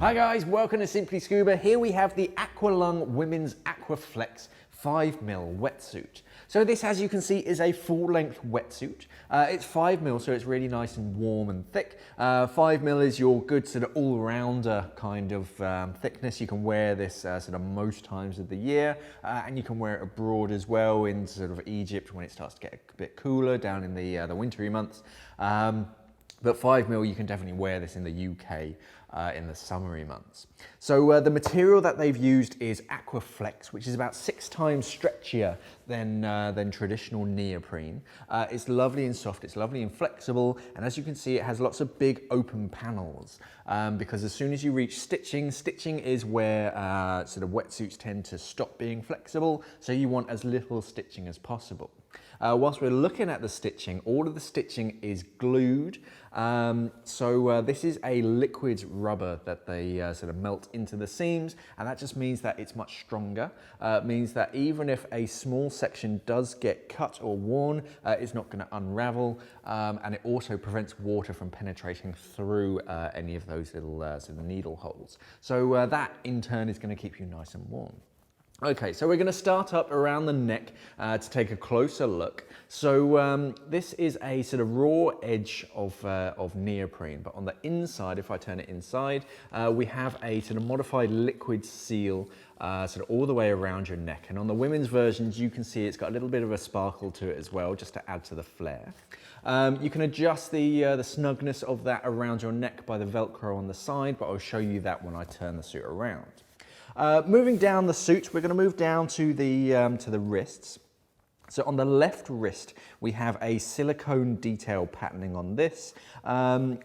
Hi guys, welcome to Simply Scuba. Here we have the AquaLung Women's AquaFlex 5mm wetsuit. So this, as you can see, is a full-length wetsuit. It's 5mm, so it's really nice and warm and thick. 5mm is your good sort of all-rounder kind of thickness. You can wear this sort of most times of the year, and you can wear it abroad as well in sort of Egypt when it starts to get a bit cooler down in the wintry months. But 5mm, you can definitely wear this in the UK in the summery months. So the material that they've used is AquaFlex, which is about 6 times stretchier than traditional neoprene. It's lovely and soft, it's lovely and flexible, and as you can see, it has lots of big open panels because as soon as you reach stitching, stitching is where sort of wetsuits tend to stop being flexible, so you want as little stitching as possible. Whilst we're looking at the stitching, all of the stitching is glued. So this is a liquid rubber that they sort of melt into the seams, and that just means that it's much stronger. It means that even if a small section does get cut or worn, it's not going to unravel, and it also prevents water from penetrating through any of those little sort of needle holes. So that in turn is going to keep you nice and warm. Okay, so we're going to start up around the neck to take a closer look. So this is a sort of raw edge of neoprene, but on the inside, if I turn it inside, we have a sort of modified liquid seal sort of all the way around your neck. And on the women's versions, you can see it's got a little bit of a sparkle to it as well, just to add to the flare. You can adjust the snugness of that around your neck by the Velcro on the side, but I'll show you that when I turn the suit around. Moving down the suit, we're going to move down to the wrists. So on the left wrist, we have a silicone detail patterning on this,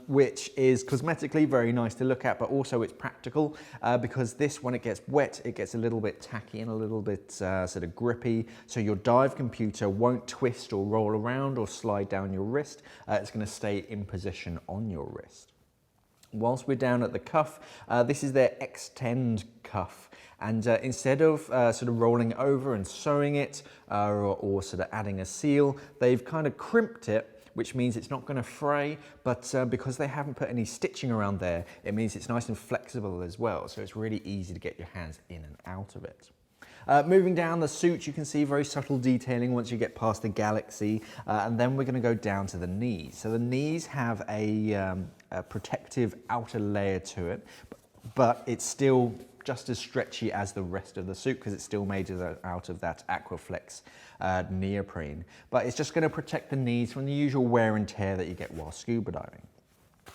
which is cosmetically very nice to look at, but also it's practical because this, when it gets wet, it gets a little bit tacky and a little bit sort of grippy. So your dive computer won't twist or roll around or slide down your wrist. It's going to stay in position on your wrist. Whilst we're down at the cuff, this is their extend cuff, and instead of sort of rolling it over and sewing it or sort of adding a seal, they've kind of crimped it, which means it's not going to fray, but because they haven't put any stitching around there, it means it's nice and flexible as well, so it's really easy to get your hands in and out of it. Moving down the suit, you can see very subtle detailing once you get past the galaxy, and then we're going to go down to the knees. So the knees have a protective outer layer to it, but it's still just as stretchy as the rest of the suit because it's still made out of that AquaFlex neoprene. But it's just going to protect the knees from the usual wear and tear that you get while scuba diving.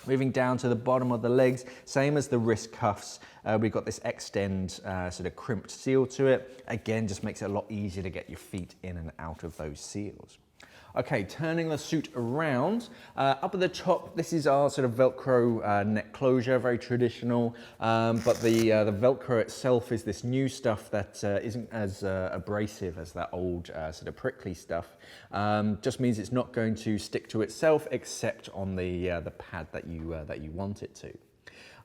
Moving down to the bottom of the legs, same as the wrist cuffs, we've got this extend sort of crimped seal to it. Again, just makes it a lot easier to get your feet in and out of those seals. Okay, turning the suit around, up at the top, this is our sort of Velcro neck closure, very traditional, but the Velcro itself is this new stuff that isn't as abrasive as that old sort of prickly stuff. Just means it's not going to stick to itself except on the pad that you want it to.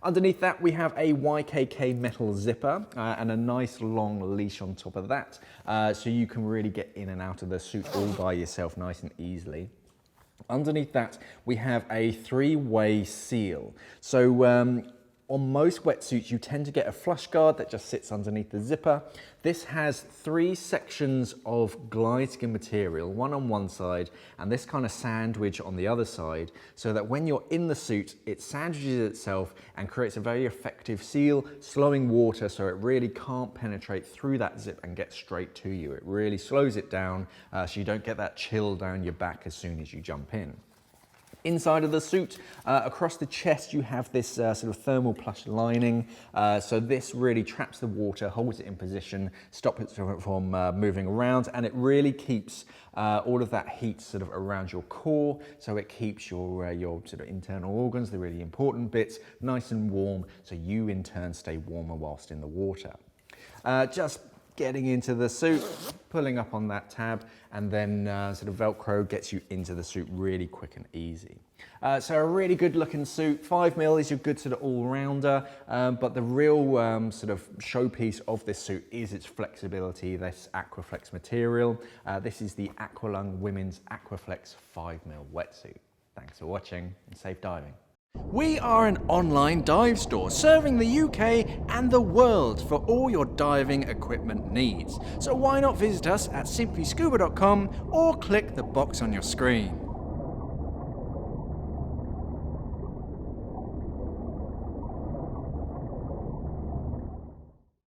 Underneath that, we have a YKK metal zipper and a nice long leash on top of that, so you can really get in and out of the suit all by yourself nice and easily. Underneath that, we have a 3-way seal. So on most wetsuits, you tend to get a flush guard that just sits underneath the zipper. This has 3 sections of glide skin material, one on one side and this kind of sandwich on the other side, so that when you're in the suit, it sandwiches itself and creates a very effective seal, slowing water so it really can't penetrate through that zip and get straight to you. It really slows it down so you don't get that chill down your back as soon as you jump in. Inside of the suit, across the chest, you have this sort of thermal plush lining. So this really traps the water, holds it in position, stops it from moving around, and it really keeps all of that heat sort of around your core. So it keeps your sort of internal organs, the really important bits, nice and warm, so you in turn stay warmer whilst in the water. Just getting into the suit, pulling up on that tab, and then sort of Velcro gets you into the suit really quick and easy. So a really good looking suit. 5mm is your good sort of all-rounder, but the real sort of showpiece of this suit is its flexibility, this AquaFlex material. This is the AquaLung Women's AquaFlex 5mm wetsuit. Thanks for watching and safe diving. We are an online dive store serving the UK and the world for all your diving equipment needs. So why not visit us at simplyscuba.com or click the box on your screen.